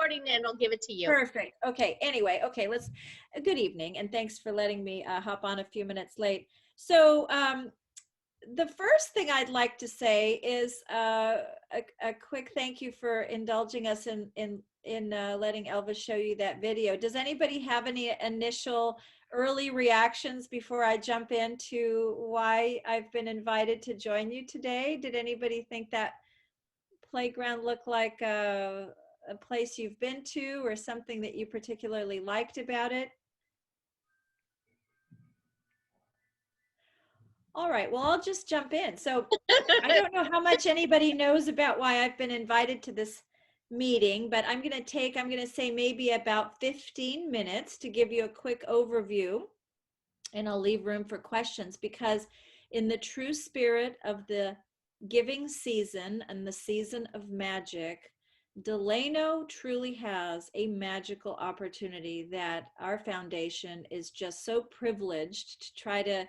recording and I'll give it to you. Perfect. Okay. Anyway, okay, good evening, and thanks for letting me hop on a few minutes late. So, the first thing I'd like to say is a quick thank you for indulging us in letting Elvis show you that video. Does anybody have any initial early reactions before I jump into why I've been invited to join you today? Did anybody think that playground looked like a place you've been to or something that you particularly liked about it? All right, well, I'll just jump in. So I don't know how much anybody knows about why I've been invited to this meeting, but I'm going to say maybe about 15 minutes to give you a quick overview, and I'll leave room for questions, because in the true spirit of the giving season and the season of magic, Delano truly has a magical opportunity that our foundation is just so privileged to try to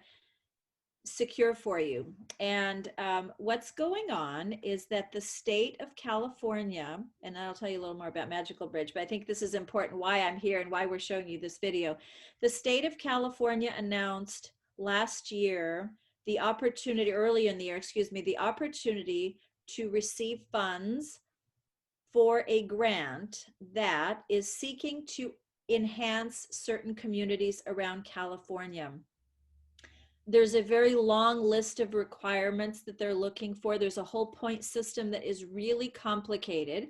secure for you. And what's going on is that the state of California, and I'll tell you a little more about Magical Bridge, but I think this is important why I'm here and why we're showing you this video. The state of California announced last year the opportunity, early in the year, excuse me, the opportunity to receive funds for a grant that is seeking to enhance certain communities around California. There's a very long list of requirements that they're looking for. There's a whole point system that is really complicated.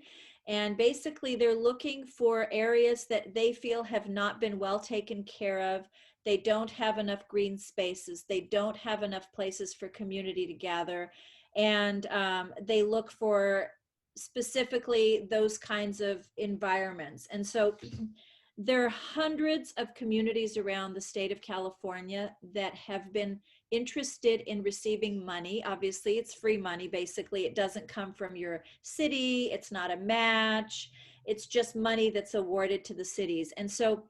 And basically, they're looking for areas that they feel have not been well taken care of. They don't have enough green spaces. They don't have enough places for community to gather. And they look for specifically those kinds of environments. And so there are hundreds of communities around the state of California that have been interested in receiving money. Obviously, it's free money. Basically, it doesn't come from your city. It's not a match. It's just money that's awarded to the cities. And so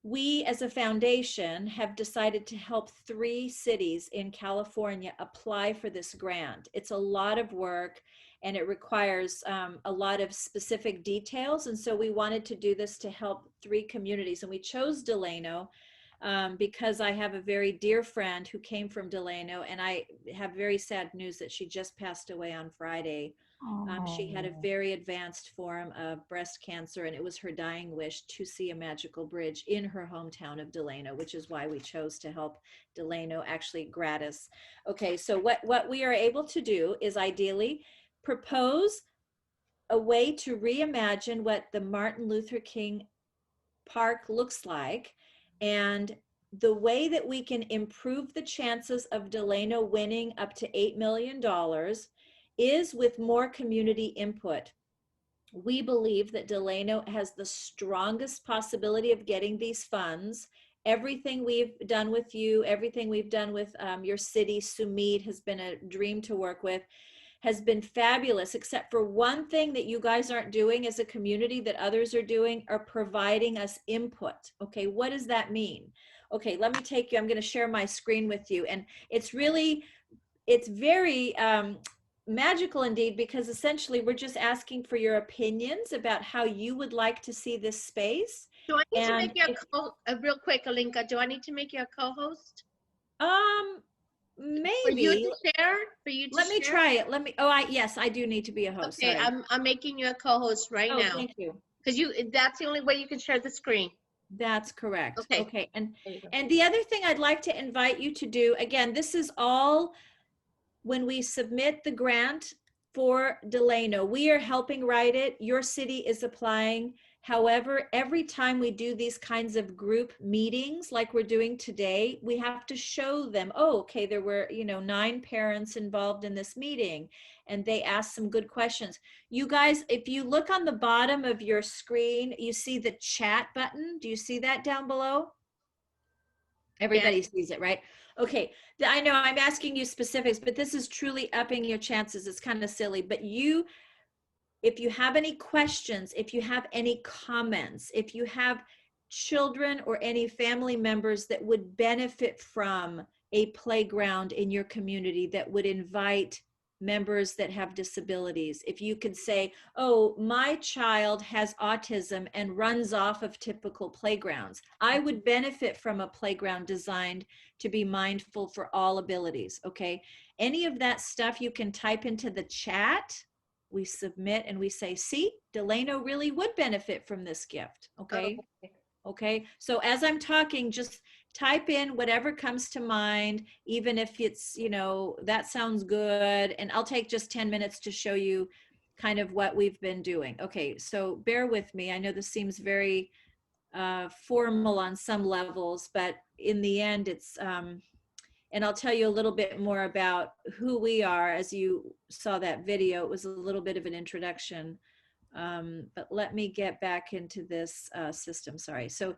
we as a foundation have decided to help 3 cities in California apply for this grant. It's a lot of work and it requires a lot of specific details. And so we wanted to do this to help 3 communities. And we chose Delano because I have a very dear friend who came from Delano, and I have very sad news that she just passed away on Friday. She had a very advanced form of breast cancer, and it was her dying wish to see a magical bridge in her hometown of Delano, which is why we chose to help Delano, actually gratis. Okay, so what we are able to do is ideally propose a way to reimagine what the Martin Luther King Park looks like, and the way that we can improve the chances of Delano winning up to $8 million is with more community input. We believe that Delano has the strongest possibility of getting these funds. Everything we've done with you, everything we've done with your city, Sumit, has been a dream to work with, has been fabulous, except for one thing that you guys aren't doing as a community that others are doing, are providing us input. Okay, what does that mean? Okay, let me take you, I'm going to share my screen with you. And it's very magical indeed, because essentially we're just asking for your opinions about how you would like to see this space. Do I need to make you real quick, Alinka, do I need to make you a co-host? Maybe. For you to share? Let me try it. Yes, I do need to be a host. Okay, sorry. I'm making you a co-host right now. Thank you. Because that's the only way you can share the screen. That's correct. Okay. And and the other thing I'd like to invite you to do, again, this is all when we submit the grant for Delano. We are helping write it. Your city is applying. However, every time we do these kinds of group meetings like we're doing today, we have to show them, oh, okay, there were 9 parents involved in this meeting, and they asked some good questions. You guys, if you look on the bottom of your screen, you see the chat button. Do you see that down below? Everybody sees it, right? Okay, I know I'm asking you specifics, but this is truly upping your chances. It's kind of silly, but if you have any questions, if you have any comments, if you have children or any family members that would benefit from a playground in your community that would invite members that have disabilities. If you could say, oh, my child has autism and runs off of typical playgrounds, I would benefit from a playground designed to be mindful for all abilities. Okay. Any of that stuff you can type into the chat. We submit and we say, see, Delano really would benefit from this gift. Okay. Okay. Okay. So as I'm talking, just type in whatever comes to mind, even if it's, you know, that sounds good. And I'll take just 10 minutes to show you kind of what we've been doing. Okay. So bear with me. I know this seems very formal on some levels, but in the end, it's, and I'll tell you a little bit more about who we are. As you saw that video, it was a little bit of an introduction. But let me get back into this system. Sorry. So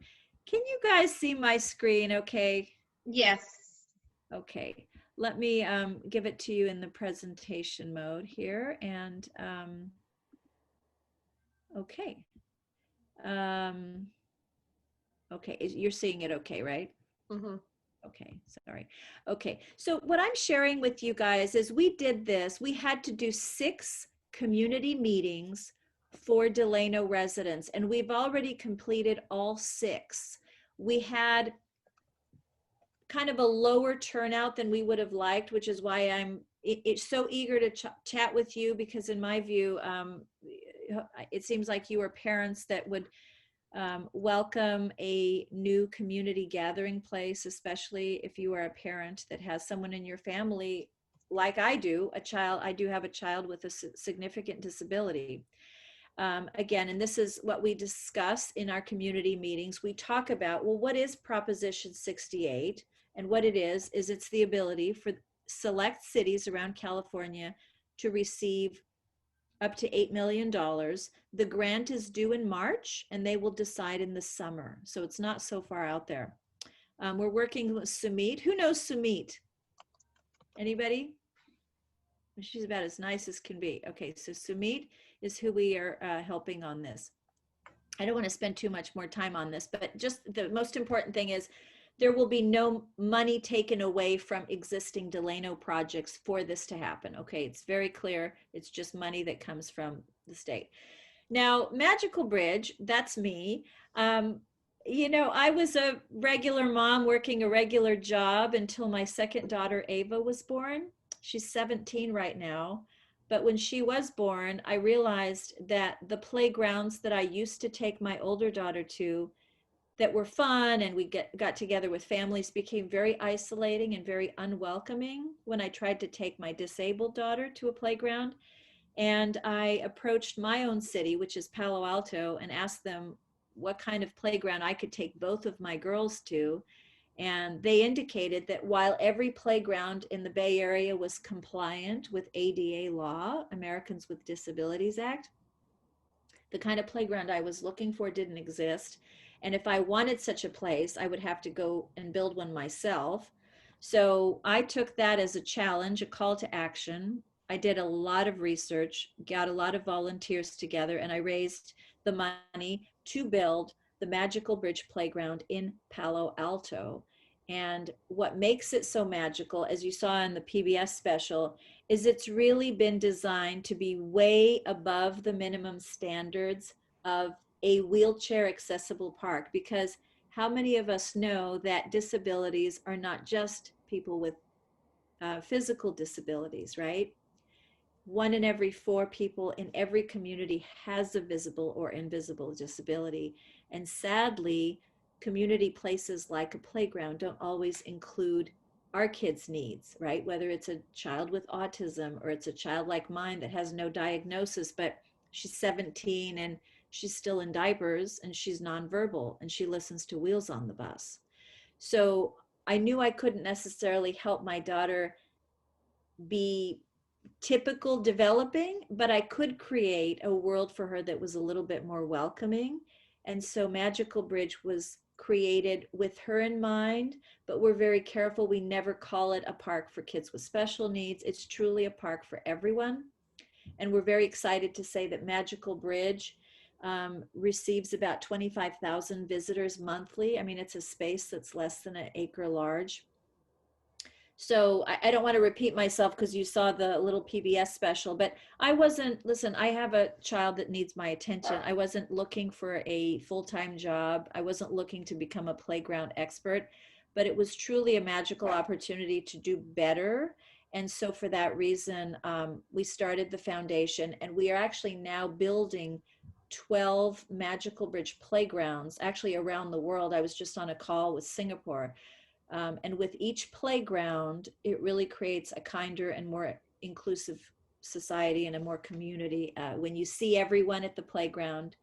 can you guys see my screen okay? Yes. Okay. Let me give it to you in the presentation mode here. And okay. Okay, you're seeing it okay, right? Mm-hmm. Okay, sorry. Okay, so what I'm sharing with you guys is we did this. We had to do 6 community meetings for Delano residents, and we've already completed all 6. We had kind of a lower turnout than we would have liked, which is why I'm so eager to chat with you, because in my view, it seems like you are parents that would welcome a new community gathering place, especially if you are a parent that has someone in your family, like I do, I do have a child with a significant disability. Again, and this is what we discuss in our community meetings. We talk about, well, what is Proposition 68? And what it is it's the ability for select cities around California to receive up to $8 million. The grant is due in March and they will decide in the summer. So it's not so far out there. We're working with Sumit. Who knows Sumit? Anybody? She's about as nice as can be. Okay, so Sumit is who we are helping on this. I don't want to spend too much more time on this, but just the most important thing is there will be no money taken away from existing Delano projects for this to happen. Okay, it's very clear. It's just money that comes from the state. Now, Magical Bridge, that's me. You know, I was a regular mom working a regular job until my second daughter, Ava, was born. She's 17 right now. But when she was born, I realized that the playgrounds that I used to take my older daughter to that were fun and we got together with families became very isolating and very unwelcoming when I tried to take my disabled daughter to a playground. And I approached my own city, which is Palo Alto, and asked them what kind of playground I could take both of my girls to. And they indicated that while every playground in the Bay Area was compliant with ADA law, Americans with Disabilities Act, the kind of playground I was looking for didn't exist. And if I wanted such a place, I would have to go and build one myself. So I took that as a challenge, a call to action. I did a lot of research, got a lot of volunteers together, and I raised the money to build the Magical Bridge Playground in Palo Alto. And what makes it so magical, as you saw in the PBS special, is it's really been designed to be way above the minimum standards of a wheelchair accessible park. Because how many of us know that disabilities are not just people with physical disabilities, right? 1 in every 4 people in every community has a visible or invisible disability. And sadly, community places like a playground don't always include our kids' needs, right? Whether it's a child with autism or it's a child like mine that has no diagnosis, but she's 17 and she's still in diapers and she's nonverbal and she listens to Wheels on the Bus. So I knew I couldn't necessarily help my daughter be typical developing, but I could create a world for her that was a little bit more welcoming. And so Magical Bridge was created with her in mind, but we're very careful. We never call it a park for kids with special needs. It's truly a park for everyone. And we're very excited to say that Magical Bridge receives about 25,000 visitors monthly. I mean, it's a space that's less than an acre large. So I don't want to repeat myself because you saw the little PBS special, but I wasn't, listen, I have a child that needs my attention. I wasn't looking for a full-time job. I wasn't looking to become a playground expert, but it was truly a magical opportunity to do better. And so for that reason, we started the foundation, and we are actually now building 12 Magical Bridge playgrounds, actually around the world. I was just on a call with Singapore. And with each playground, it really creates a kinder and more inclusive society and a more community. When you see everyone at the playground,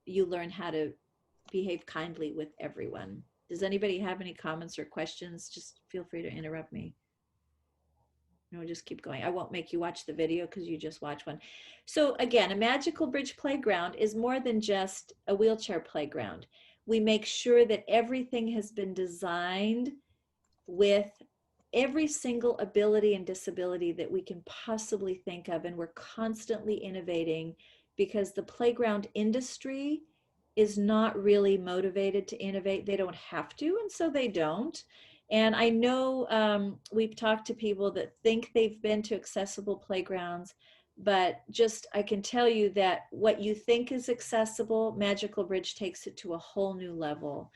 you learn how to behave kindly with everyone. Does anybody have any comments or questions? Just feel free to interrupt me. No, just keep going. I won't make you watch the video because you just watch one. So again, a Magical Bridge playground is more than just a wheelchair playground. We make sure that everything has been designed with every single ability and disability that we can possibly think of. And we're constantly innovating because the playground industry is not really motivated to innovate. They don't have to, and so they don't. And I know we've talked to people that think they've been to accessible playgrounds, but just I can tell you that what you think is accessible, Magical Bridge takes it to a whole new level.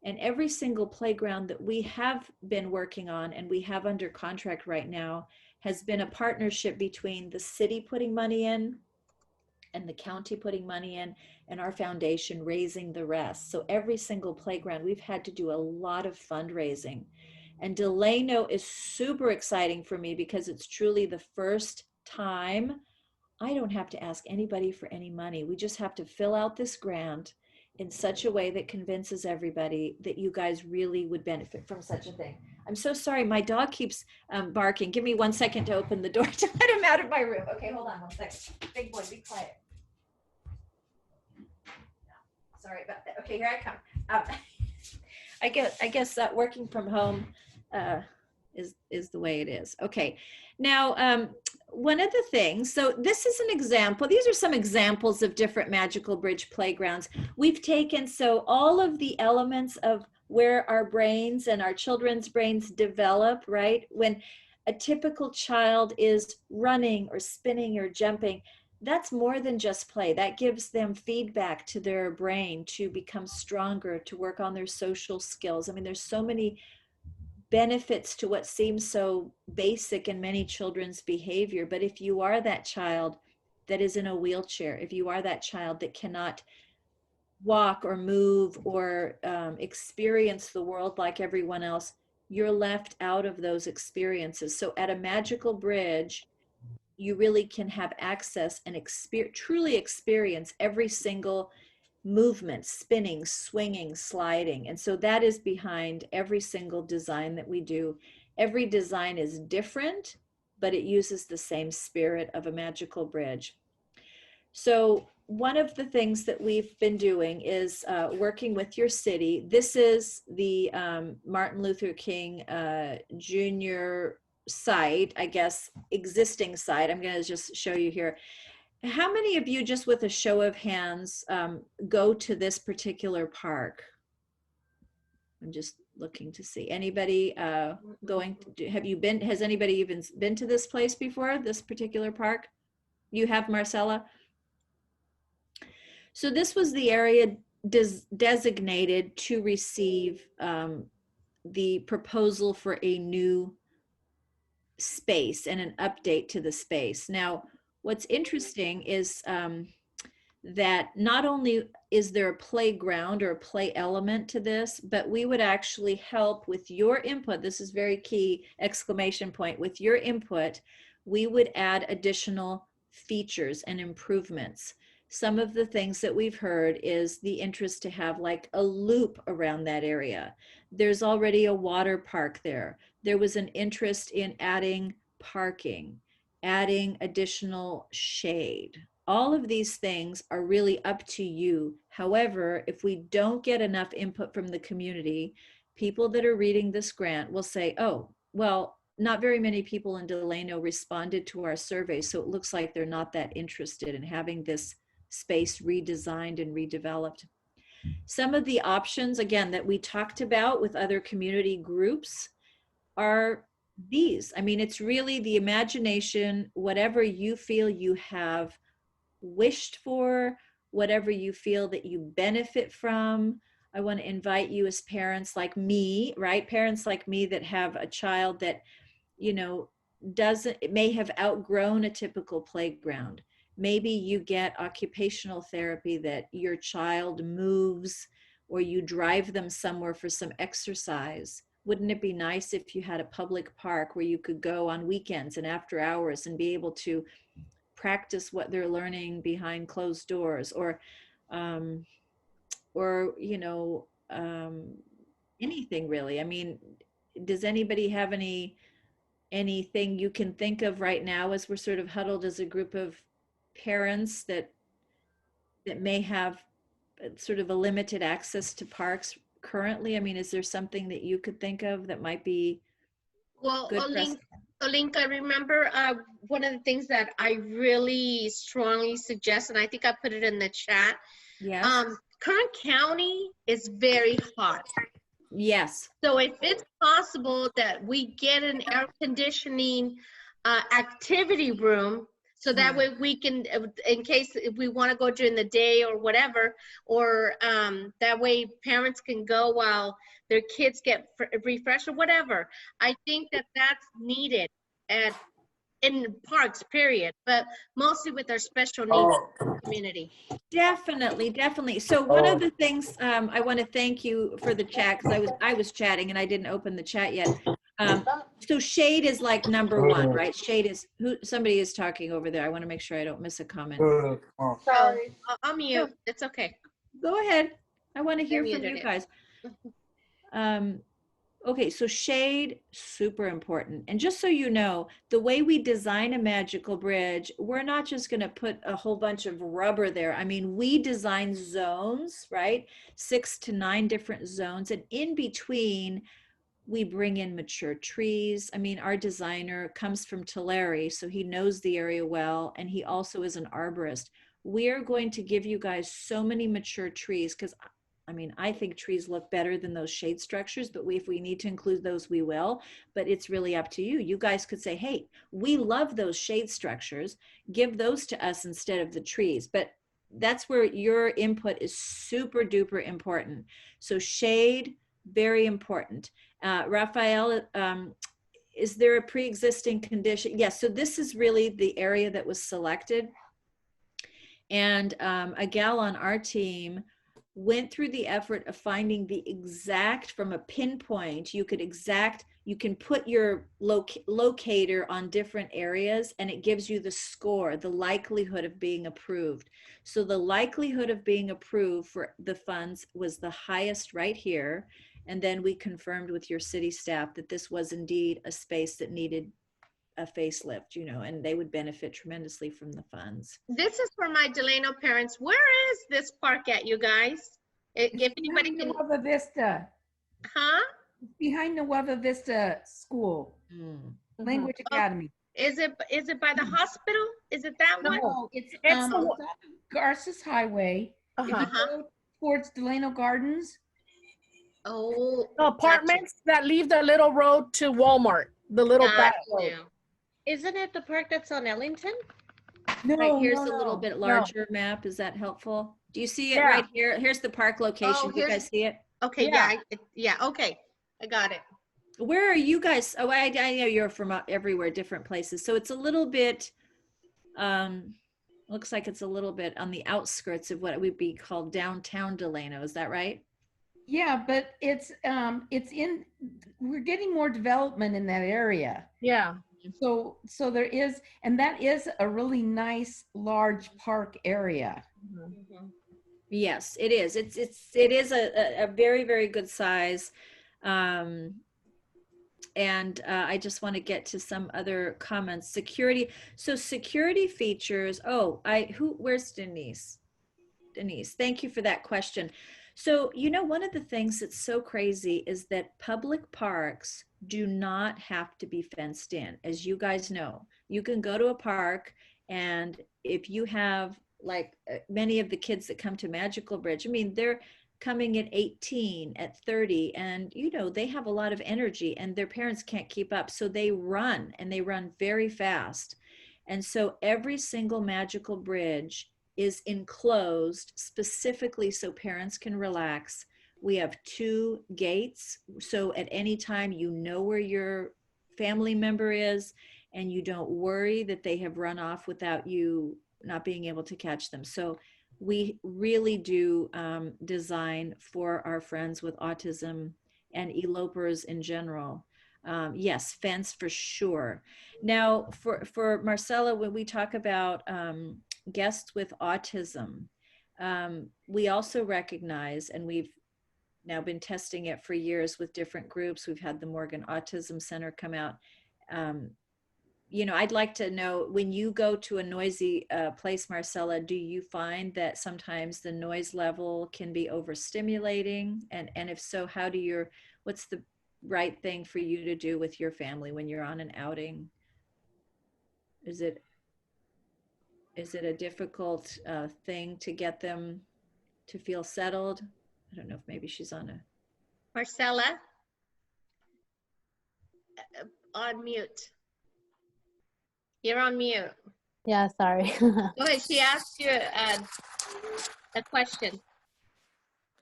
And every single playground that we have been working on and we have under contract right now has been a partnership between the city putting money in and the county putting money in and our foundation raising the rest. So every single playground, we've had to do a lot of fundraising. And Delano is super exciting for me because it's truly the first time I don't have to ask anybody for any money. We just have to fill out this grant in such a way that convinces everybody that you guys really would benefit from such a thing. I'm so sorry. My dog keeps barking. Give me 1 second to open the door to let him out of my room. Okay, hold on 1 second. Big boy, be quiet. Sorry about that. Okay, here I come. I guess that working from home is the way it is. Okay, now one of the things, so this is an example. These are some examples of different Magical Bridge playgrounds. We've taken, so all of the elements of where our brains and our children's brains develop, right? When a typical child is running or spinning or jumping, that's more than just play. That gives them feedback to their brain to become stronger, to work on their social skills. I mean, there's so many benefits to what seems so basic in many children's behavior. But if you are that child that is in a wheelchair, if you are that child that cannot walk or move or experience the world like everyone else, you're left out of those experiences. So at a Magical Bridge, you really can have access and truly experience every single movement, spinning, swinging, sliding. And so that is behind every single design that we do. Every design is different, but it uses the same spirit of a Magical Bridge. So one of the things that we've been doing is working with your city. This is the Martin Luther King Jr. site, I guess, existing site. I'm going to just show you here. How many of you, just with a show of hands, go to this particular park? I'm just looking to see. Anybody going? Have you been? Has anybody even been to this place before? This particular park? You have, Marcela? So this was the area designated to receive the proposal for a new space and an update to the space. Now, what's interesting is that not only is there a playground or a play element to this, but we would actually help with your input. This is very key, exclamation point. With your input, we would add additional features and improvements. Some of the things that we've heard is the interest to have like a loop around that area. There's already a water park there. There was an interest in adding parking, adding additional shade. All of these things are really up to you. However, if we don't get enough input from the community, people that are reading this grant will say, oh, well, not very many people in Delano responded to our survey, so it looks like they're not that interested in having this space redesigned and redeveloped. Some of the options, again, that we talked about with other community groups, are these. I mean, it's really the imagination, whatever you feel you have wished for, whatever you feel that you benefit from. I want to invite you as parents like me, right? Parents like me that have a child that, you know, doesn't, it may have outgrown a typical playground. Maybe you get occupational therapy that your child moves, or you drive them somewhere for some exercise. Wouldn't it be nice if you had a public park where you could go on weekends and after hours and be able to practice what they're learning behind closed doors, um, or anything really? I mean, does anybody have anything you can think of right now as we're sort of huddled as a group of parents that may have sort of a limited access to parks currently? I mean, is there something that you could think of that might be Well, good for us? Olinka, remember one of the things that I really strongly suggest, and I think I put it in the chat. Yes. Kern County is very hot. Yes. So if it's possible that we get an air conditioning activity room, so that way we can, in case if we want to go during the day or whatever, or that way parents can go while their kids get refreshed or whatever. I think that that's needed in parks, period, but mostly with our special needs community. Definitely, definitely. So one of the things I want to thank you for the chat, because I was chatting and I didn't open the chat yet. So shade is like number one, right? Shade is who somebody is talking over there. I want to make sure I don't miss a comment. Sorry, I'll mute. It's okay. Go ahead. I want to hear from muted you it. guys. Okay, so shade, super important. And just so you know, the way we design a magical bridge, we're not just going to put a whole bunch of rubber there. I mean, we design zones, right? 6 to 9 different zones. And in between, we bring in mature trees. I mean, our designer comes from Tulare, so he knows the area well, and he also is an arborist. We're going to give you guys so many mature trees because I mean, I think trees look better than those shade structures, but if we need to include those, we will. But it's really up to you. You guys could say, hey, we love those shade structures. Give those to us instead of the trees. But that's where your input is super duper important. So shade, very important. Raphael, is there a pre-existing condition? Yes, so this is really the area that was selected. And a gal on our team went through the effort of finding the exact, from a pinpoint, you can put your locator on different areas and it gives you the score, the likelihood of being approved. So the likelihood of being approved for the funds was the highest right here. And then we confirmed with your city staff that this was indeed a space that needed a facelift, and they would benefit tremendously from the funds. This is for my Delano parents. Where is this park at, you guys? If anybody can. Nueva Vista. Huh? Behind the Nueva Vista School. Language Academy. Is it by the hospital? Is it that one? No, it's Garces Highway. If you go towards Delano Gardens. Oh. The apartments that leave the little road to Walmart. The little back road. Isn't it the park that's on Ellington? No, right, here's a little bit larger map. Is that helpful? Do you see it right here? Here's the park location. Do you guys see it? Okay, yeah, okay. I got it. Where are you guys? Oh, I know you're from everywhere, different places. So it's a little bit, looks like it's a little bit on the outskirts of what would be called downtown Delano. Is that right? Yeah, but we're getting more development in that area. Yeah. So there is, and that is a really nice large park area. Yes, it is. It is a very, very good size. And I just want to get to some other comments. Security. So security features. Oh, where's Denise? Denise, thank you for that question. So, one of the things that's so crazy is that public parks do not have to be fenced in. As you guys know, you can go to a park, and if you have like many of the kids that come to Magical Bridge, I mean, they're coming at 18, at 30, and you know, they have a lot of energy and their parents can't keep up. So they run, and they run very fast. And so every single magical bridge is enclosed specifically so parents can relax. We have 2 gates. So at any time, you know where your family member is, and you don't worry that they have run off without you not being able to catch them. So we really do design for our friends with autism and elopers in general. Yes, fence for sure. Now, for Marcela, when we talk about guests with autism, we also recognize, and we've now been testing it for years with different groups. We've had the Morgan Autism Center come out. You know, I'd like to know, when you go to a noisy place, Marcela, do you find that sometimes the noise level can be overstimulating? And if so, what's the right thing for you to do with your family when you're on an outing? Is it a difficult thing to get them to feel settled? I don't know if maybe she's on a... Marcela, on mute. You're on mute. Yeah, sorry. Go ahead. She asked you a question.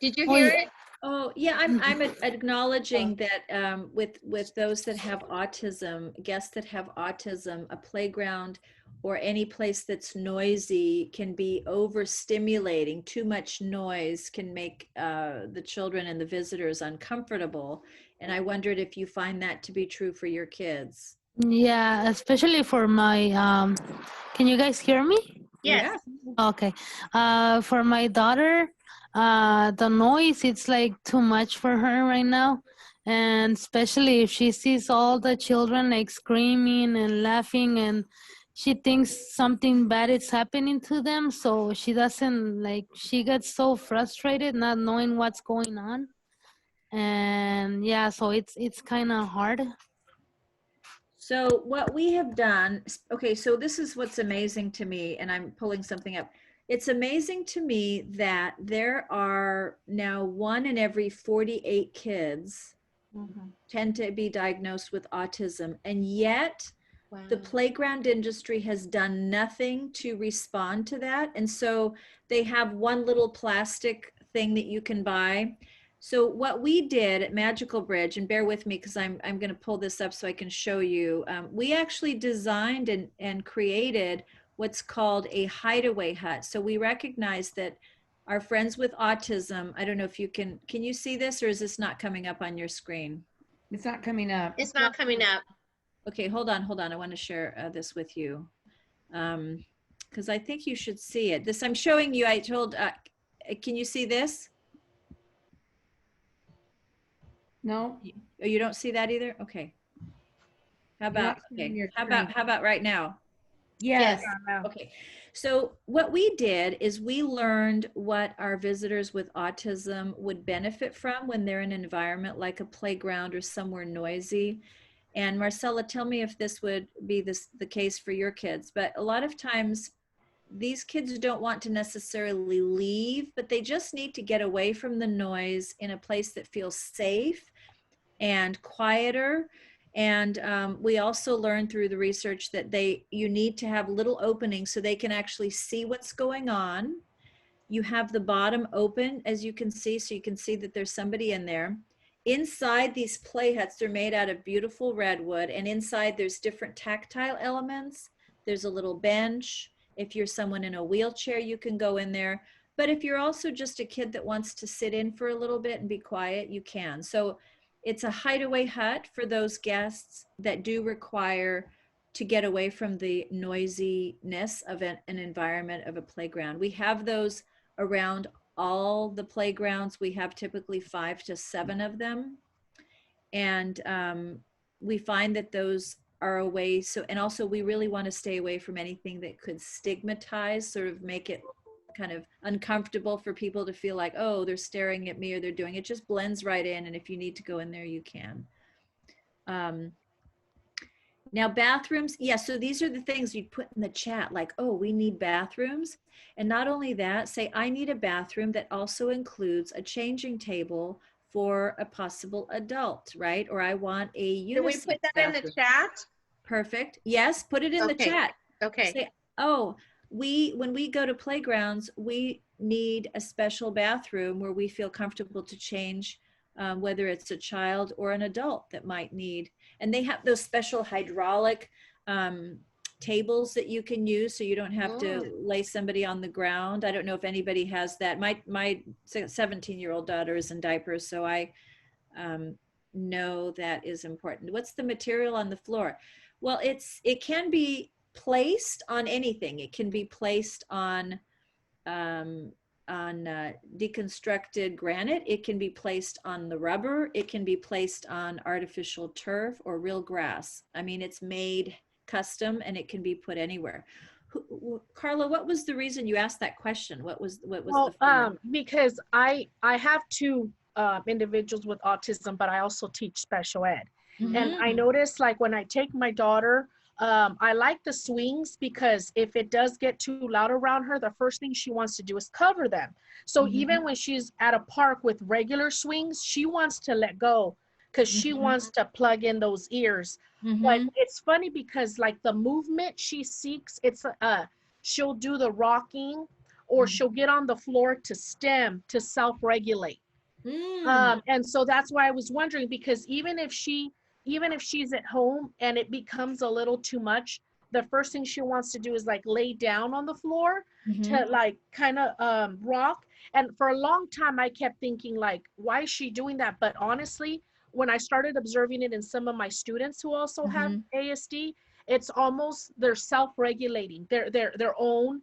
Did you Oh, hear yeah. it? Oh, yeah, I'm acknowledging that with those that have autism, guests that have autism, a playground or any place that's noisy can be overstimulating. Too much noise can make the children and the visitors uncomfortable. And I wondered if you find that to be true for your kids. Yeah, especially for my can you guys hear me? Yes. Okay. For my daughter, the noise, it's like too much for her right now. And especially if she sees all the children like screaming and laughing, and she thinks something bad is happening to them. So she doesn't like, she gets so frustrated not knowing what's going on. And yeah, so it's kind of hard. So what we have done, okay, so this is what's amazing to me, and I'm pulling something up. It's amazing to me that there are now 1 in every 48 kids tend to be diagnosed with autism, and yet Wow. the playground industry has done nothing to respond to that. And so they have one little plastic thing that you can buy. So what we did at Magical Bridge, and bear with me because I'm going to pull this up so I can show you, we actually designed and created what's called a hideaway hut. So we recognize that our friends with autism, I don't know if you can you see this, or is this not coming up on your screen? It's not coming up. It's not coming up. Okay, hold on. I want to share this with you because I think you should see it. This I'm showing you. I told, can you see this? No. Oh, you don't see that either? Okay. How about, okay. How about right now? Yes. Okay. So what we did is we learned what our visitors with autism would benefit from when they're in an environment like a playground or somewhere noisy. And Marcela, tell me if this would be the case for your kids. But a lot of times these kids don't want to necessarily leave, but they just need to get away from the noise in a place that feels safe and quieter. And we also learned through the research that you need to have little openings so they can actually see what's going on. You have the bottom open, as you can see, so you can see that there's somebody in there. Inside these play huts, they're made out of beautiful redwood, and inside there's different tactile elements. There's a little bench. If you're someone in a wheelchair, you can go in there. But if you're also just a kid that wants to sit in for a little bit and be quiet, you can. So it's a hideaway hut for those guests that do require to get away from the noisiness of an environment of a playground. We have those around all the playgrounds. We have typically 5 to 7 of them. And we find that those are a way. So, and also we really want to stay away from anything that could stigmatize, sort of make it kind of uncomfortable for people to feel like, oh, they're staring at me or they're doing it. Just blends right in. And if you need to go in there, you can. Now bathrooms, yeah, so these are the things you'd put in the chat, like, oh, we need bathrooms. And not only that, say, I need a bathroom that also includes a changing table for a possible adult, right? Or I want a Can we unisex put that in the bathroom. chat? Perfect. Yes, put it in the Okay. chat. Okay. Say, oh, when we go to playgrounds, we need a special bathroom where we feel comfortable to change, whether it's a child or an adult that might need. And they have those special hydraulic tables that you can use, so you don't have to lay somebody on the ground. I don't know if anybody has that. My 17-year-old daughter is in diapers, so I know that is important. What's the material on the floor? Well, it can be placed on anything. It can be placed on deconstructed granite. It can be placed on the rubber. It can be placed on artificial turf or real grass. I mean, it's made custom and it can be put anywhere. Carla, what was the reason you asked that question? What was Well, because I have two individuals with autism, but I also teach special ed. And I noticed, like, when I take my daughter, I like the swings because if it does get too loud around her, the first thing she wants to do is cover them. So even when she's at a park with regular swings, she wants to let go because she wants to plug in those ears. But it's funny because, like, the movement she seeks, it's she'll do the rocking, or she'll get on the floor to stem, to self-regulate. And so that's why I was wondering, because even if she's at home and it becomes a little too much, the first thing she wants to do is like lay down on the floor to like kind of rock. And for a long time I kept thinking, like, why is she doing that? But honestly, when I started observing it in some of my students who also have ASD, it's almost, they're self-regulating their own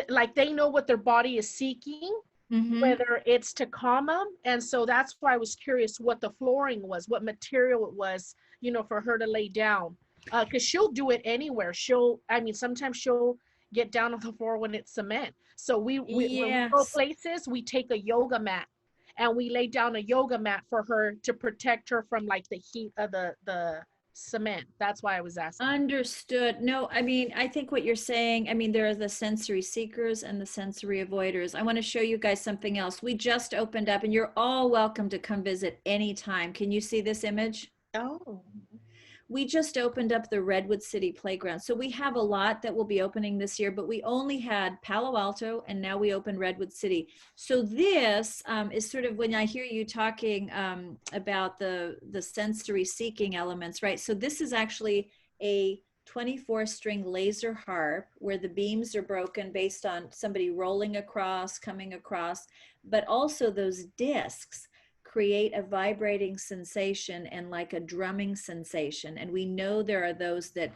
like they know what their body is seeking, whether it's to calm them. And so that's why I was curious what the flooring was, what material it was, you know, for her to lay down. Because she'll do it anywhere. Sometimes she'll get down on the floor when it's cement. So when we go places, we take a yoga mat and we lay down a yoga mat for her to protect her from like the heat of the cement. That's why I was asking. Understood. No, I mean, I think what you're saying, I mean, there are the sensory seekers and the sensory avoiders. I want to show you guys something else. We just opened up, and you're all welcome to come visit anytime. Can you see this image? Oh. We just opened up the Redwood City playground. So we have a lot that will be opening this year, but we only had Palo Alto, and now we opened Redwood City. So this is sort of when I hear you talking about the sensory seeking elements, right? So this is actually a 24-string laser harp where the beams are broken based on somebody rolling across, coming across, but also those discs create a vibrating sensation and like a drumming sensation. And we know there are those that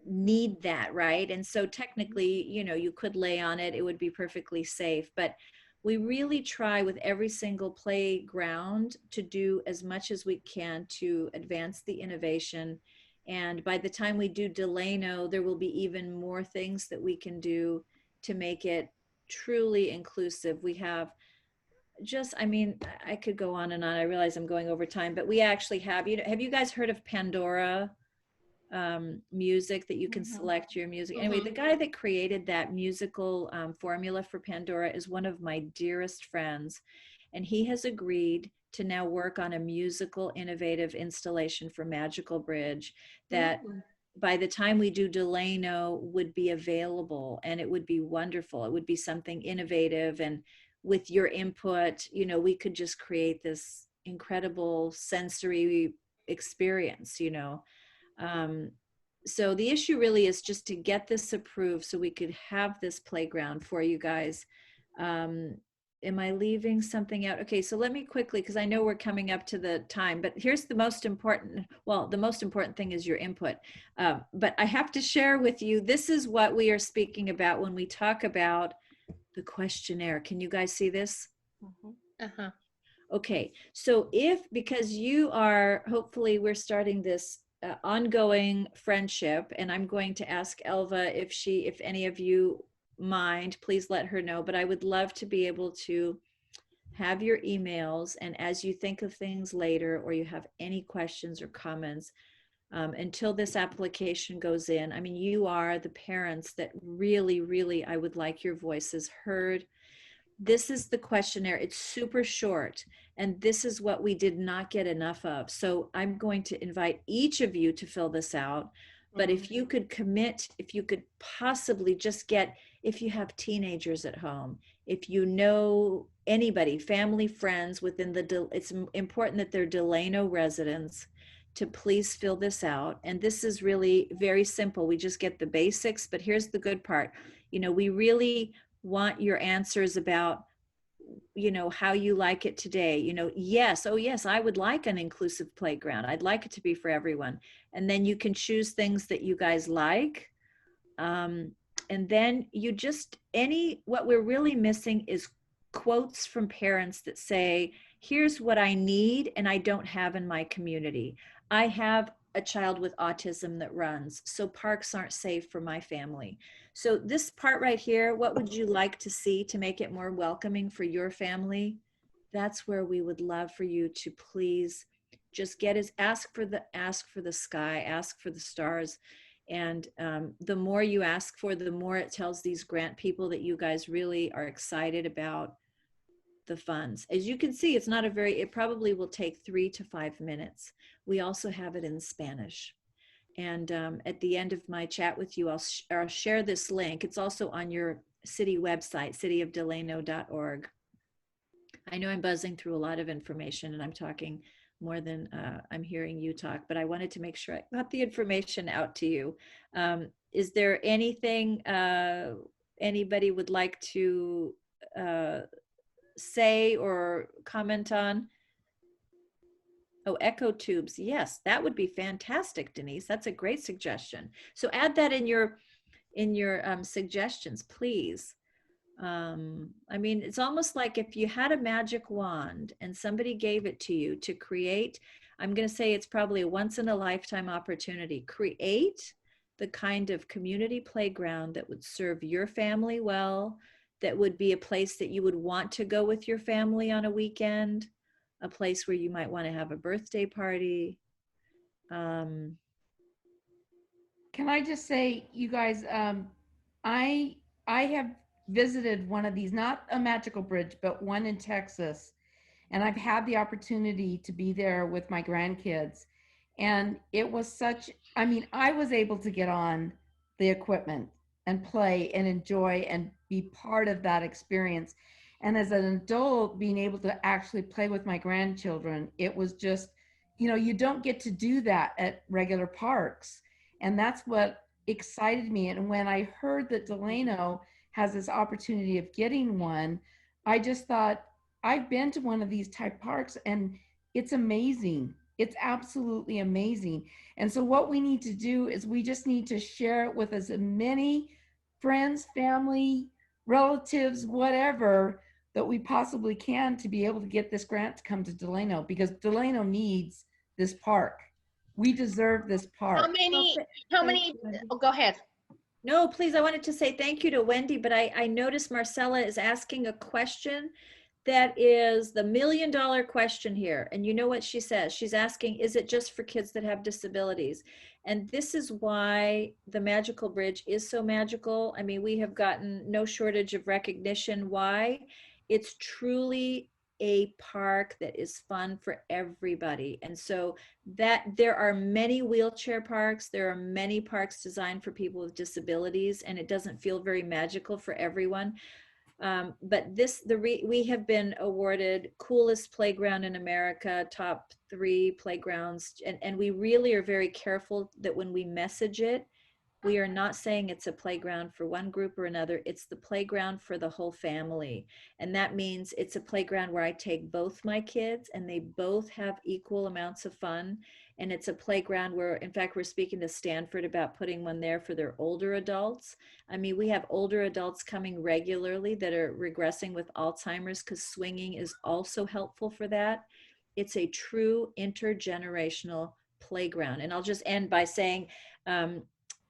need that, right? And so technically, you know, you could lay on it, it would be perfectly safe. But we really try with every single playground to do as much as we can to advance the innovation. And by the time we do Delano, there will be even more things that we can do to make it truly inclusive. We have I mean, I could go on and on. I realize I'm going over time, but we actually have you guys heard of Pandora music that you can select your music? Anyway, the guy that created that musical formula for Pandora is one of my dearest friends, and he has agreed to now work on a musical innovative installation for Magical Bridge that by the time we do Delano would be available, and it would be wonderful. It would be something innovative, and with your input, you know, we could just create this incredible sensory experience, you know. So the issue really is just to get this approved so we could have this playground for you guys. Am I leaving something out? Okay, so let me quickly, because I know we're coming up to the time, but here's the most important, well, the most important thing is your input. But I have to share with you, this is what we are speaking about when we talk about the questionnaire. Can you guys see this? Okay, so because you are, hopefully we're starting this ongoing friendship, and I'm going to ask Elva if any of you mind, please let her know, but I would love to be able to have your emails, and as you think of things later or you have any questions or comments, until this application goes in. I mean, you are the parents that really, really, I would like your voices heard. This is the questionnaire. It's super short, and this is what we did not get enough of. So I'm going to invite each of you to fill this out. But if you could commit, if you could possibly just get, if you have teenagers at home, if you know anybody, family, friends within it's important that they're Delano residents, to please fill this out. And this is really very simple. We just get the basics, but here's the good part. You know, we really want your answers about, you know, how you like it today. You know, yes, oh yes, I would like an inclusive playground. I'd like it to be for everyone. And then you can choose things that you guys like. And then you just, what we're really missing is quotes from parents that say, here's what I need and I don't have in my community. I have a child with autism that runs, so parks aren't safe for my family. So this part right here, what would you like to see to make it more welcoming for your family? That's where we would love for you to please just ask for the sky, ask for the stars. And the more you ask for, the more it tells these grant people that you guys really are excited about the funds. As you can see, it probably will take 3 to 5 minutes. We also have it in Spanish. And at the end of my chat with you, I'll share this link. It's also on your city website, cityofdelano.org. I know I'm buzzing through a lot of information and I'm talking more than I'm hearing you talk, but I wanted to make sure I got the information out to you. Is there anything anybody would like to say or comment on? Oh, echo tubes. Yes, that would be fantastic, Denise. That's a great suggestion. So add that in your suggestions, please. I mean, it's almost like if you had a magic wand and somebody gave it to you to create, I'm going to say it's probably a once in a lifetime opportunity. Create the kind of community playground that would serve your family well, that would be a place that you would want to go with your family on a weekend, a place where you might want to have a birthday party. Can I just say, you guys, I have visited one of these, not a magical bridge, but one in Texas. And I've had the opportunity to be there with my grandkids. And it was I was able to get on the equipment and play and enjoy and be part of that experience. And as an adult, being able to actually play with my grandchildren, it was just, you don't get to do that at regular parks. And that's what excited me. And when I heard that Delano has this opportunity of getting one, I just thought, I've been to one of these type parks and it's amazing. It's absolutely amazing. And so what we need to do is we just need to share it with as many friends, family, relatives, whatever, that we possibly can to be able to get this grant to come to Delano, because Delano needs this park. We deserve this park. How many, oh, go ahead. No, please, I wanted to say thank you to Wendy, but I noticed Marcela is asking a question that is the $1 million question here. And you know what she says? She's asking, is it just for kids that have disabilities? And this is why the Magical Bridge is so magical. I mean, we have gotten no shortage of recognition. Why? It's truly a park that is fun for everybody. And so that there are many wheelchair parks, there are many parks designed for people with disabilities, and it doesn't feel very magical for everyone. But we have been awarded coolest playground in America, top 3 playgrounds. And we really are very careful that when we message it, we are not saying it's a playground for one group or another. It's the playground for the whole family. And that means it's a playground where I take both my kids and they both have equal amounts of fun. And it's a playground where, in fact, we're speaking to Stanford about putting one there for their older adults. I mean, we have older adults coming regularly that are regressing with Alzheimer's, because swinging is also helpful for that. It's a true intergenerational playground. And I'll just end by saying,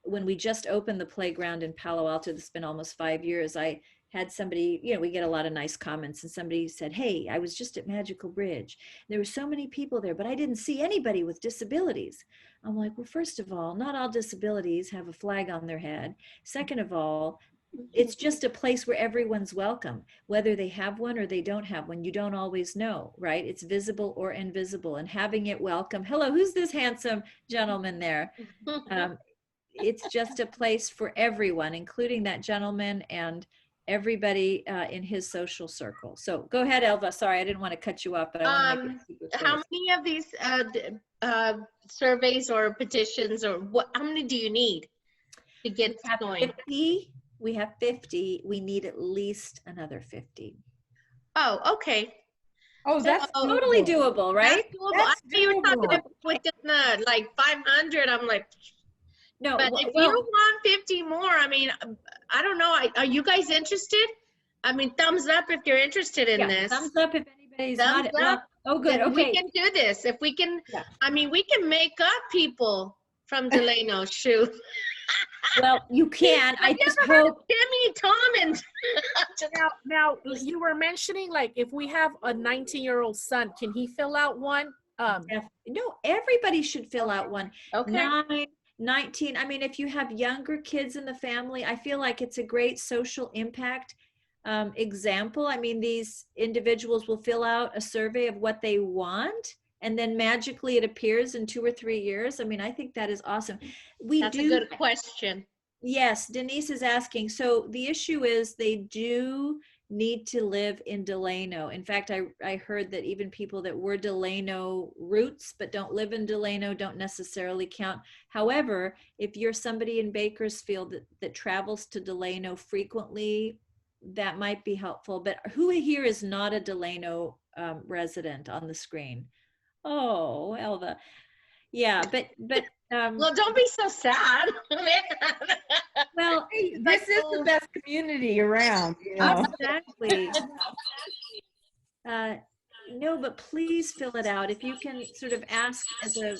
when we just opened the playground in Palo Alto, it's been almost 5 years, I had somebody, we get a lot of nice comments, and somebody said, hey, I was just at Magical Bridge. There were so many people there, but I didn't see anybody with disabilities. I'm like, well, first of all, not all disabilities have a flag on their head. Second of all, it's just a place where everyone's welcome, whether they have one or they don't have one. You don't always know, right? It's visible or invisible, and having it welcome. Hello, who's this handsome gentleman there? It's just a place for everyone, including that gentleman and everybody in his social circle. So go ahead, Elva. Sorry, I didn't want to cut you off, but I want to make it super clear. How many of these surveys or petitions, or how many do you need to get going? 50. We have 50. We need at least another 50. Oh, okay. Oh, that's Totally doable, right? That's doable. That's I thought you were talking doable. about within like 500. I'm like, No, but if you want 50 more, I mean, I don't know. Are you guys interested? I mean, thumbs up if you're interested in this. thumbs up if anybody's Thumbs not. up. Oh, good. Then Okay. we can do this. If we can, Yeah. I mean, we can make up people from Delano. Shoot. Well, you can. I just Ever heard of hope. Timmy, Tom, and Now, you were mentioning, like, if we have a 19-year-old son, can he fill out one? No, everybody should fill out one. okay. 9, 19. I mean, if you have younger kids in the family, I feel like it's a great social impact example. I mean, these individuals will fill out a survey of what they want, and then magically it appears in 2 or 3 years. I mean, I think that is awesome. That's a good question. Yes, Denise is asking. So the issue is they do need to live in Delano. In fact, I heard that even people that were Delano roots but don't live in Delano don't necessarily count. However, if you're somebody in Bakersfield that travels to Delano frequently, that might be helpful. But who here is not a Delano resident on the screen? Oh, Elva. Yeah, but Well, don't be so sad. well, This is the best community around, you know. exactly. No, but please fill it out. If you can sort of ask as a,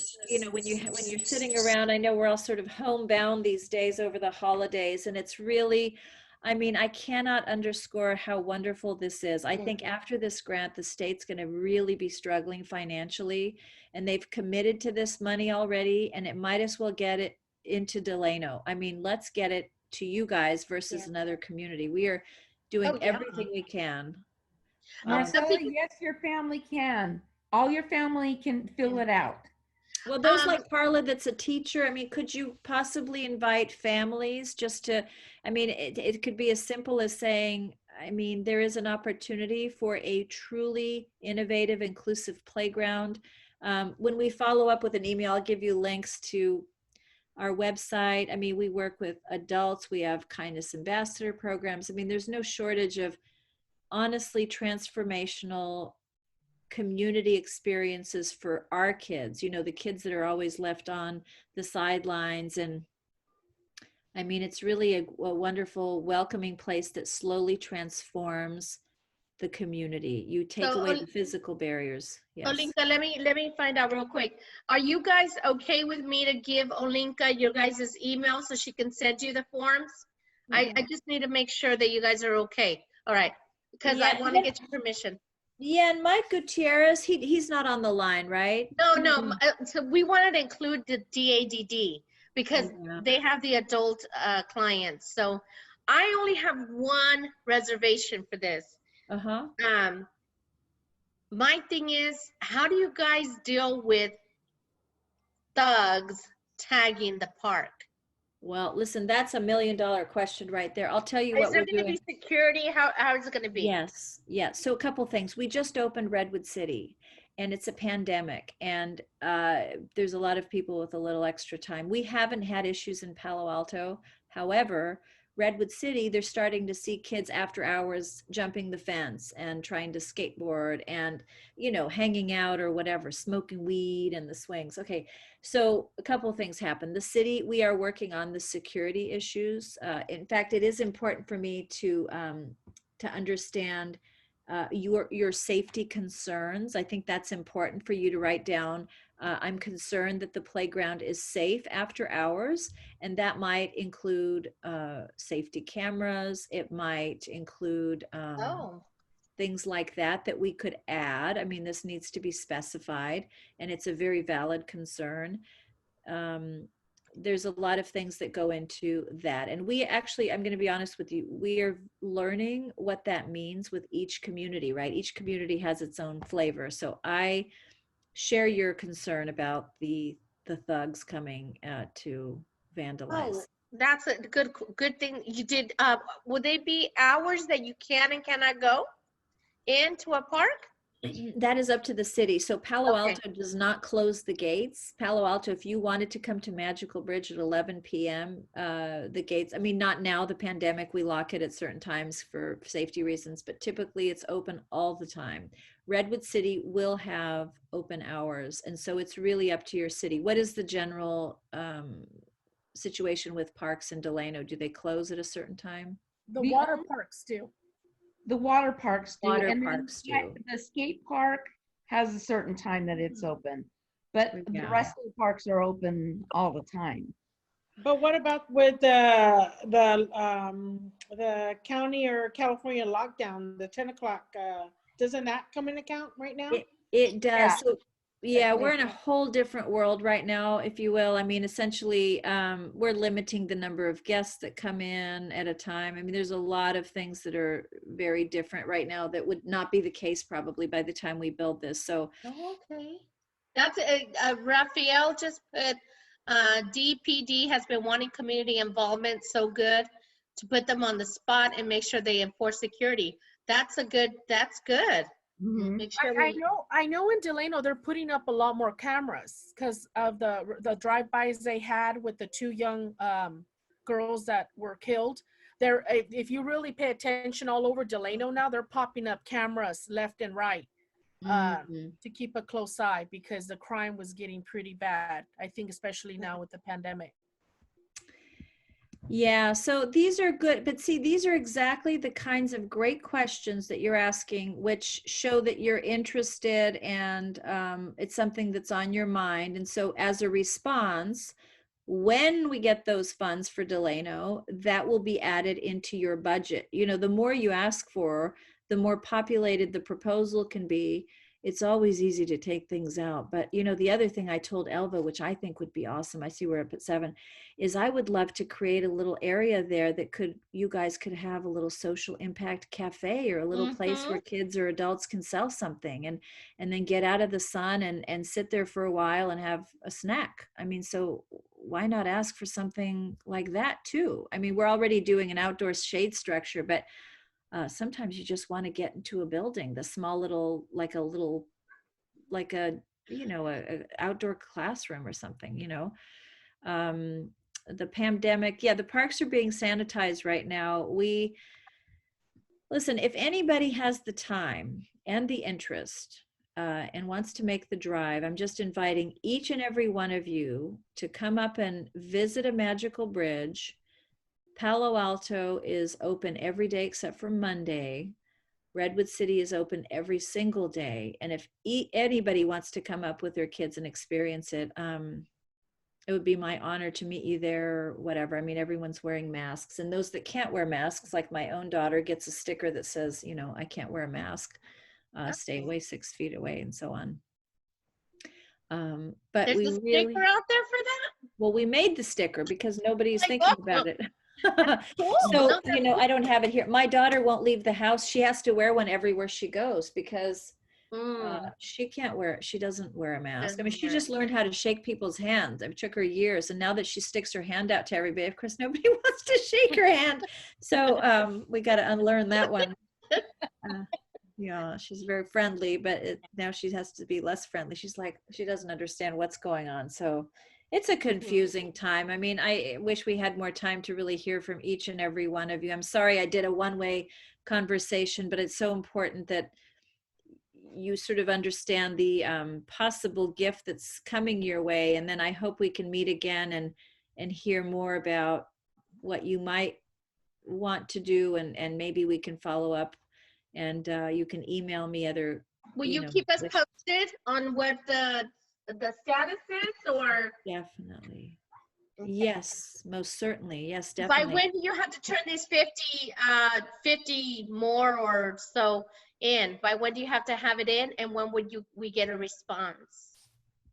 when you're sitting around, I know we're all sort of homebound these days over the holidays, and it's really, I mean, I cannot underscore how wonderful this is. I think after this grant, the state's going to really be struggling financially, and they've committed to this money already, and it might as well get it into Delano. I mean, let's get it to you guys versus another community. We are doing everything we can. Marcela, yes, your family can. All your family can fill it out. Well, there's like Carla that's a teacher. I mean, could you possibly invite families just to, I mean, it could be as simple as saying, I mean, there is an opportunity for a truly innovative, inclusive playground. When we follow up with an email, I'll give you links to our website. I mean, we work with adults. We have kindness ambassador programs. I mean, there's no shortage of honestly transformational community experiences for our kids, the kids that are always left on the sidelines. And I mean, it's really a wonderful, welcoming place that slowly transforms the community. You take away the physical barriers. Yes. Olinka, let me find out real quick. Are you guys okay with me to give Olinka your guys' email so she can send you the forms? I just need to make sure that you guys are okay. All right, because I want to get your permission. Yeah, and Mike Gutierrez, he's not on the line, right? No. So we wanted to include the DADD because they have the adult clients. So I only have one reservation for this. My thing is, how do you guys deal with thugs tagging the park? Well, listen, that's $1 million question right there. I'll tell you what we're doing. Is there going to be security? How is it going to be? Yes. So a couple things. We just opened Redwood City, and it's a pandemic, and there's a lot of people with a little extra time. We haven't had issues in Palo Alto. However, Redwood City, they're starting to see kids after hours jumping the fence and trying to skateboard and, hanging out or whatever, smoking weed and the swings. Okay, so a couple of things happen. The city, we are working on the security issues. In fact, it is important for me to understand your safety concerns. I think that's important for you to write down I'm concerned that the playground is safe after hours, and that might include safety cameras. It might include Oh, things like that we could add. I mean, this needs to be specified, and it's a very valid concern. There's a lot of things that go into that. And we actually, I'm going to be honest with you, we are learning what that means with each community, right? Each community has its own flavor. So I share your concern about the thugs coming to vandalize. oh, that's a good thing you did. Would they be hours that you can and cannot go into a park? That is up to the city. So Palo Okay. Alto does not close the gates. Palo Alto, if you wanted to come to Magical Bridge at 11 p.m., the gates, I mean, not now, the pandemic, we lock it at certain times for safety reasons, but typically it's open all the time. Redwood City will have open hours. And so it's really up to your city. What is the general situation with parks in Delano? Do they close at a certain time? The We water own- parks do. The water parks do. Water and then parks do. The skate park has a certain time that it's open, but the Yeah. rest of the parks are open all the time. But what about with the county or California lockdown, the 10 o'clock, doesn't that come into account right now? It does. Yeah. So yeah, we're in a whole different world right now, if you will. I mean, essentially, we're limiting the number of guests that come in at a time. I mean, there's a lot of things that are very different right now that would not be the case probably by the time we build this. So Okay. That's Raphael just put, DPD has been wanting community involvement so good to put them on the spot and make sure they enforce security. That's good. Mhm. Make sure I know in Delano they're putting up a lot more cameras because of the drive-bys they had with the two young girls that were killed. There, if you really pay attention all over Delano now, they're popping up cameras left and right to keep a close eye because the crime was getting pretty bad. I think especially now with the pandemic. yeah, so these are good, but see, these are exactly the kinds of great questions that you're asking, which show that you're interested and it's something that's on your mind. And so as a response, when we get those funds for Delano, that will be added into your budget. You know, the more you ask for, the more populated the proposal can be. It's always easy to take things out. But, you know, the other thing I told Elva, which I think would be awesome, I see we're up at 7, is I would love to create a little area there that you guys could have a little social impact cafe or a little place where kids or adults can sell something and then get out of the sun and sit there for a while and have a snack. I mean, so why not ask for something like that too? I mean, we're already doing an outdoor shade structure, but sometimes you just want to get into a building, the small little, like a you know, a outdoor classroom or something, you know. The pandemic, yeah, the parks are being sanitized right now. Listen, if anybody has the time and the interest and wants to make the drive, I'm just inviting each and every one of you to come up and visit a magical bridge. Palo Alto is open every day except for Monday. Redwood City is open every single day. And if anybody wants to come up with their kids and experience it, it would be my honor to meet you there or whatever. I mean, everyone's wearing masks. And those that can't wear masks, like my own daughter gets a sticker that says, you know, I can't wear a mask, stay away 6 feet away and so on. But there's a sticker out there for that? well, we made the sticker because nobody's Like, thinking oh, about it. Cool. So, No, you know, I don't have it here. My daughter won't leave the house. She has to wear one everywhere she goes because she doesn't wear a mask. I mean, she just learned how to shake people's hands. It took her years. And now that she sticks her hand out to everybody, of course, nobody wants to shake her hand. So we got to unlearn that one. Yeah, she's very friendly, but now she has to be less friendly. She's like, she doesn't understand what's going on. So it's a confusing time. I mean, I wish we had more time to really hear from each and every one of you. I'm sorry I did a one-way conversation, but it's so important that you sort of understand the possible gift that's coming your way. And then I hope we can meet again and hear more about what you might want to do, and maybe we can follow up, and you can email me other. Will you keep us posted on what the the status is, or? Definitely. Okay. Yes, most certainly. Yes, By definitely. when do you have to turn these 50 more or so in? By when do you have to have it in, and when would we get a response?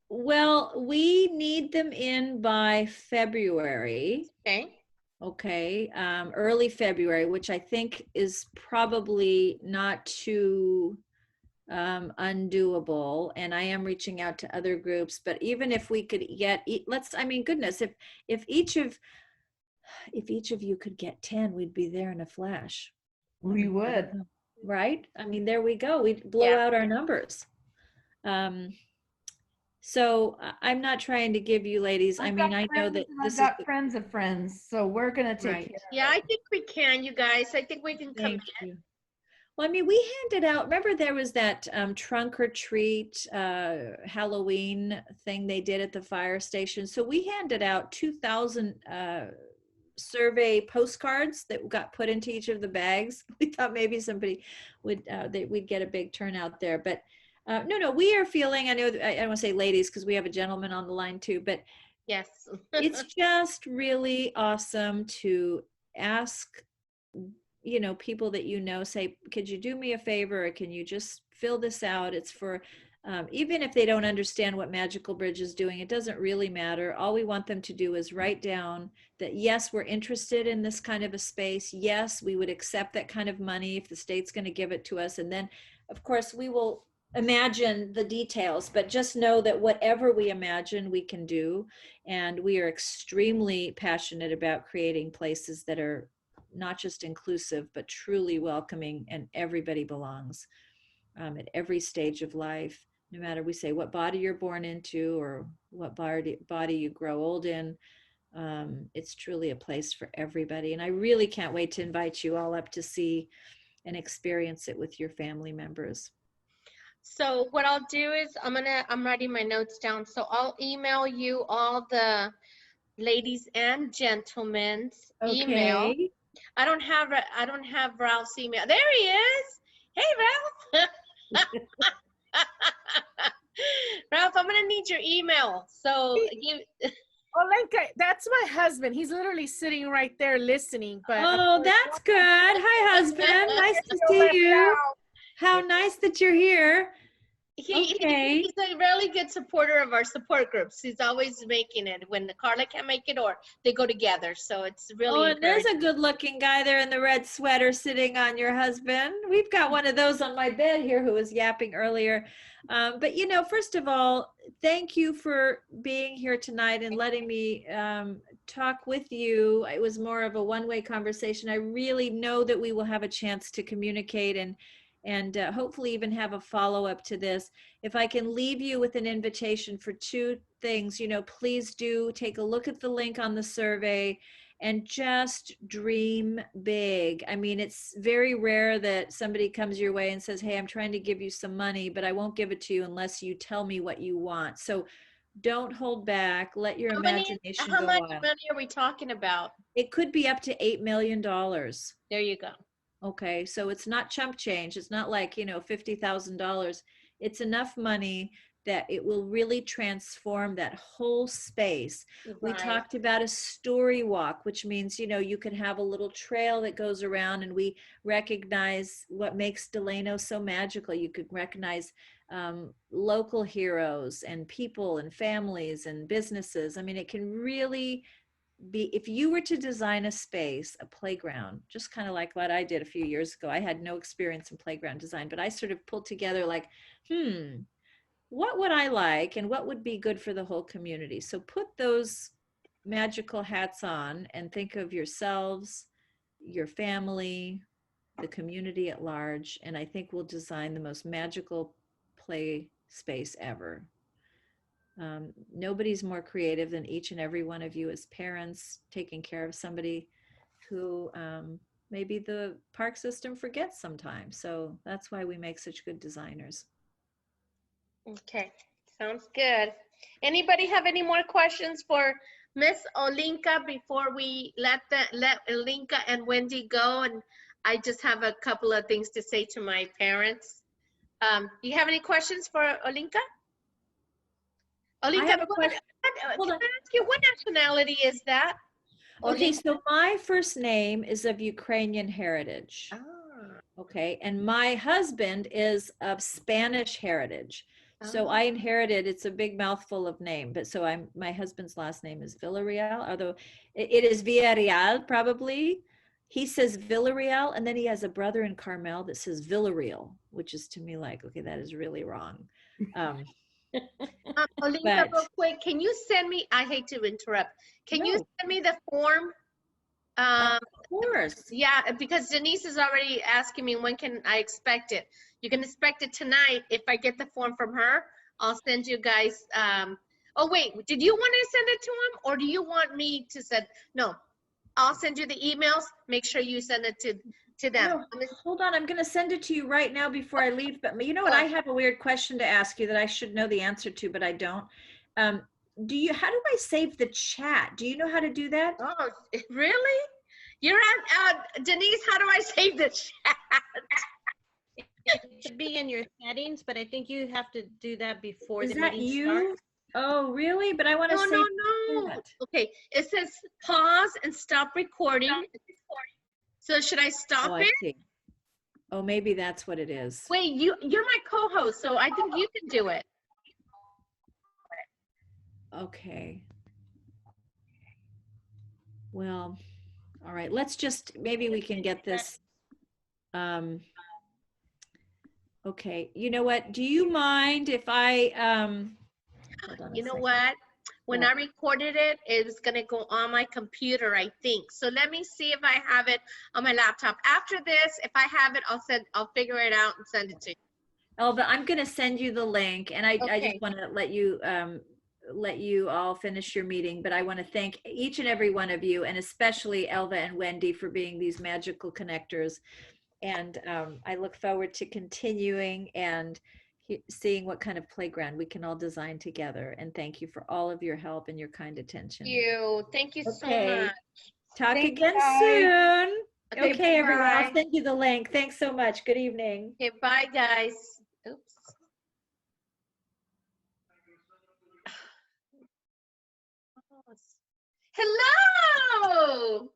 Well, we need them in by February. Okay. Okay, early February, which I think is probably not too undoable. And I am reaching out to other groups, but even if we could get, I mean, goodness, if each of you could get 10, we'd be there in a flash. We would. Right? I mean, there we go. We'd blow Yeah. out our numbers. So I'm not trying to give you ladies, I mean, I know that this I've got friends of friends, so we're gonna take Right. care of Yeah, I it. think we can, you guys. I think we can come Thank in. you. Well, I mean, we handed out, remember there was that trunk or treat Halloween thing they did at the fire station. So we handed out 2,000 survey postcards that got put into each of the bags. We thought maybe somebody would, we'd get a big turnout there. But no, we are feeling, I know, I don't want to say ladies because we have a gentleman on the line too, but Yes. it's just really awesome to ask, you know, people that you know, say, could you do me a favor, or can you just fill this out? It's for even if they don't understand what Magical Bridge is doing, it doesn't really matter. All we want them to do is write down that, yes, we're interested in this kind of a space. Yes, we would accept that kind of money if the state's going to give it to us. And then, of course, we will imagine the details, but just know that whatever we imagine, we can do. And we are extremely passionate about creating places that are not just inclusive, but truly welcoming, and everybody belongs at every stage of life, no matter, we say, what body you're born into or what body you grow old in. It's truly a place for everybody. And I really can't wait to invite you all up to see and experience it with your family members. So what I'll do is I'm writing my notes down. So I'll email you all the ladies and gentlemen's email. Okay. I don't have Ralph's email. There he is. Hey, Ralph. Ralph, I'm gonna need your email. So you. Olenka, that's my husband. He's literally sitting right there listening. But Oh, that's good. Hi, husband. Nice to see you. How nice that you're here. He's a really good supporter of our support groups. He's always making it when Carla can't make it, or they go together. So it's really. Oh, and there's a good looking guy there in the red sweater sitting on your husband. We've got one of those on my bed here who was yapping earlier. But, you know, first of all, thank you for being here tonight and letting me talk with you. It was more of a one-way conversation. I really know that we will have a chance to communicate and hopefully even have a follow-up to this. If I can leave you with an invitation for two things, you know, please do take a look at the link on the survey and just dream big. I mean, it's very rare that somebody comes your way and says, hey, I'm trying to give you some money, but I won't give it to you unless you tell me what you want. So don't hold back. Let your imagination How go much wild. money are we talking about? It could be up to $8 million. There you go. Okay, so it's not chump change. It's not like, you know, $50,000. It's enough money that it will really transform that whole space. Right. We talked about a story walk, which means, you know, you can have a little trail that goes around, and we recognize what makes Delano so magical. You could recognize local heroes and people and families and businesses. I mean, it can really be, if you were to design a space, a playground, just kind of like what I did a few years ago. I had no experience in playground design, but I sort of pulled together like, what would I like and what would be good for the whole community? So put those magical hats on and think of yourselves, your family, the community at large, and I think we'll design the most magical play space ever. Nobody's more creative than each and every one of you as parents, taking care of somebody who maybe the park system forgets sometimes. So that's why we make such good designers. Okay, sounds good. Anybody have any more questions for Miss Olenka before we let Olenka and Wendy go? And I just have a couple of things to say to my parents. Do you have any questions for Olenka? Olita, have a question. Hold can on. I ask you, what nationality is that? Okay, Olita? so my first name is of Ukrainian heritage. Ah, Okay, and my husband is of Spanish heritage. So ah. I inherited, it's a big mouthful of name, but so my husband's last name is Villarreal, although it is Villarreal probably. He says Villarreal, and then he has a brother in Carmel that says Villarreal, which is to me like, okay, that is really wrong. Olita, But real quick, can you send me, I hate to interrupt, can you no, send me the form? of course. Yeah, because Denise is already asking me when can I expect it. You can expect it tonight. If I get the form from her, I'll send you guys. Oh wait, did you want to send it to him, or do you want me to send? No, I'll send you the emails. Make sure you send it to them. No, hold on. I'm going to send it to you right now before I leave. But you know what? I have a weird question to ask you that I should know the answer to, but I don't. Um, how do I save the chat? Do you know how to do that? Oh, really? You're at Denise. How do I save the chat? It should be in your settings, but I think you have to do that before Is the that meeting you? starts. Oh, really? But I want to No, save no, the no. chat. Okay, it says pause and stop recording. So should I stop Oh, I it? see. Oh, maybe that's what it is. Wait, you're my co-host, so I think you can do it. Okay. Well, all right. Let's just, maybe we can get this. Okay. You know what? Do you mind if I, hold on a You know second. what? When What? I recorded it, it was gonna go on my computer, I think. So let me see if I have it on my laptop. After this, if I have it, I'll figure it out and send it to you. Elva, I'm going to send you the link, and I Okay. just want to let you all finish your meeting. But I want to thank each and every one of you, and especially Elva and Wendy for being these magical connectors. And I look forward to continuing and seeing what kind of playground we can all design together. And thank you for all of your help and your kind attention. Thank you so Okay. much. Talk Thank you, again guys. soon. Okay, Okay, everyone. I'll bye. send you the link. Thanks so much. Good evening. Okay, bye, guys. Oops. Hello.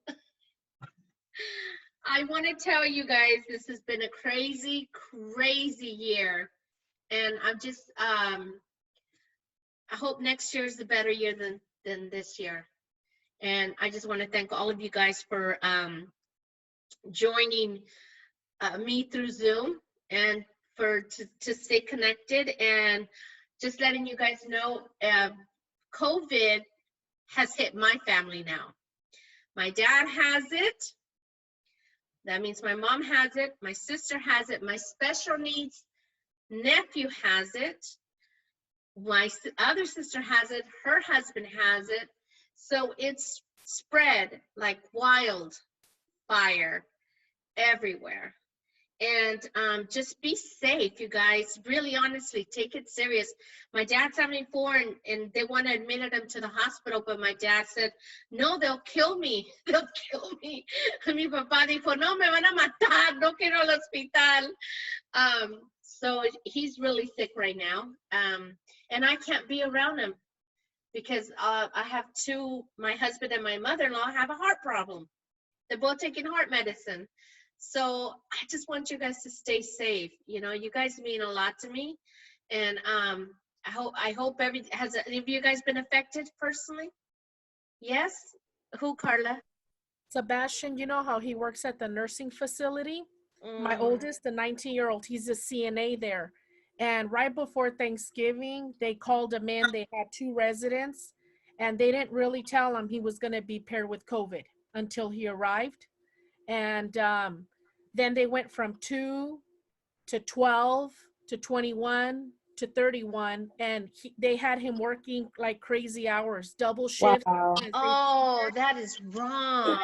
I want to tell you guys, this has been a crazy, crazy year. And I'm just, I hope next year is a better year than this year. And I just want to thank all of you guys for joining me through Zoom and to stay connected, and just letting you guys know COVID has hit my family now. My dad has it. That means my mom has it. My sister has it. My special needs nephew has it. My other sister has it. Her husband has it. So it's spread like wildfire everywhere. And just be safe, you guys. Really, honestly, take it serious. My dad's 74, and they want to admit him to the hospital, but my dad said, no, they'll kill me. They'll kill me. Mi papá dijo, no, me van a matar. No quiero el hospital. So he's really sick right now. And I can't be around him because I have my husband and my mother-in-law have a heart problem. They're both taking heart medicine. So I just want you guys to stay safe. You know, you guys mean a lot to me. And I hope has any of you guys been affected personally? Yes? Who, Carla? Sebastian, you know how he works at the nursing facility? My Mm. oldest, the 19-year-old, he's a CNA there. And right before Thanksgiving, they called him in. They had 2 residents, and they didn't really tell him he was going to be paired with COVID until he arrived. And then they went from 2 to 12 to 21 to 31, and they had him working like crazy hours, double shift. Wow. Oh, that is wrong.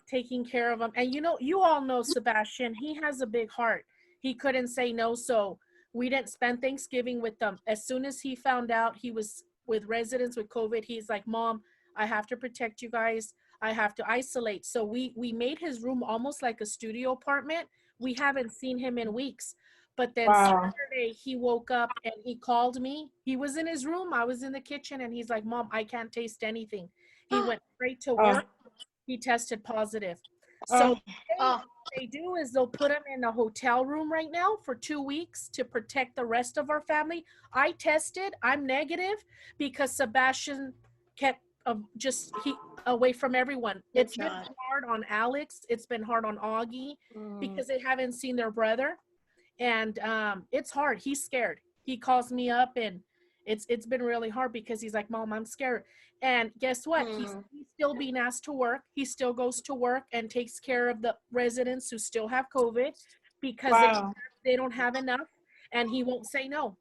Taking care of him. And you all know Sebastian, he has a big heart. He couldn't say no, so we didn't spend Thanksgiving with them. As soon as he found out he was with residents with COVID, he's like, Mom, I have to protect you guys. I have to isolate. So we made his room almost like a studio apartment. We haven't seen him in weeks. But then Wow. Saturday he woke up and he called me. He was in his room. I was in the kitchen and he's like, Mom, I can't taste anything. He went straight to Oh. work. He tested positive. Oh. So Oh. what they do is they'll put him in a hotel room right now for 2 weeks to protect the rest of our family. I tested. I'm negative because Sebastian kept he away from everyone. It's been God. hard on Alex. It's been hard on Augie Mm. because they haven't seen their brother. And it's hard. He's scared. He calls me up and it's been really hard because he's like, Mom, I'm scared. And guess what? He's still being asked to work. He still goes to work and takes care of the residents who still have COVID because Wow. they don't have enough, and he won't say no.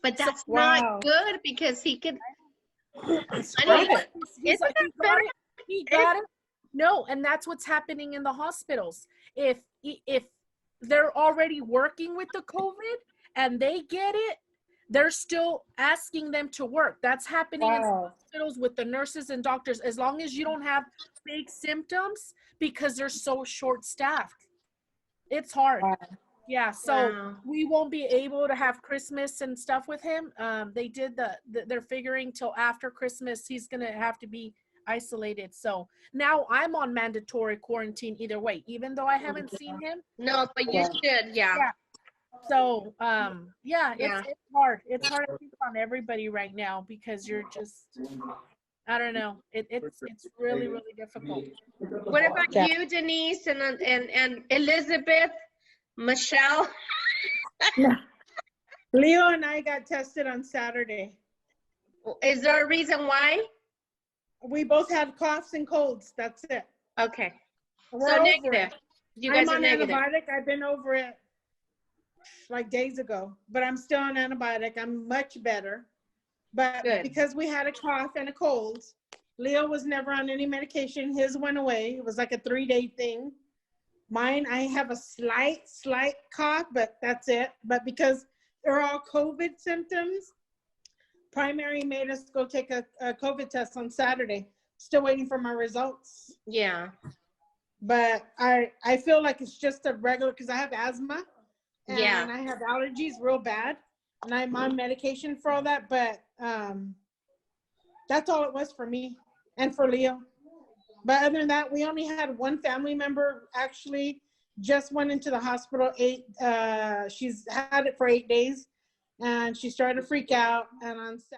But that's Wow. not good because he could. Spread it. He's like, Isn't he that got it. He got it. No, and that's what's happening in the hospitals. If they're already working with the COVID and they get it, they're still asking them to work. That's happening in Wow. hospitals with the nurses and doctors, as long as you don't have big symptoms, because they're so short-staffed. It's hard. Wow. Yeah, so Wow. we won't be able to have Christmas and stuff with him. They did they're figuring till after Christmas he's gonna have to be isolated. So now I'm on mandatory quarantine either way, even though I haven't seen him. No, but you should. Yeah. Yeah. So Yeah. it's hard. It's hard to think on everybody right now because you're just, I don't know. It's really, really difficult. What about you, Denise and Elizabeth, Michelle? Leo and I got tested on Saturday. Is there a reason why? We both had coughs and colds. That's it. Okay. We're So over negative. it. You guys I'm are on negative. antibiotic. I've been over it like days ago, but I'm still on antibiotic. I'm much better. But Good. because we had a cough and a cold, Leo was never on any medication. His went away. It was like a 3-day thing. Mine, I have a slight cough, but that's it. But because they're all COVID symptoms, primary made us go take a COVID test on Saturday. Still waiting for my results. Yeah. But I feel like it's just a regular, because I have asthma and Yeah. I have allergies real bad, and I'm on medication for all that. But that's all it was for me and for Leo. But other than that, we only had one family member actually just went into the hospital. She's had it for 8 days, and she started to freak out. And on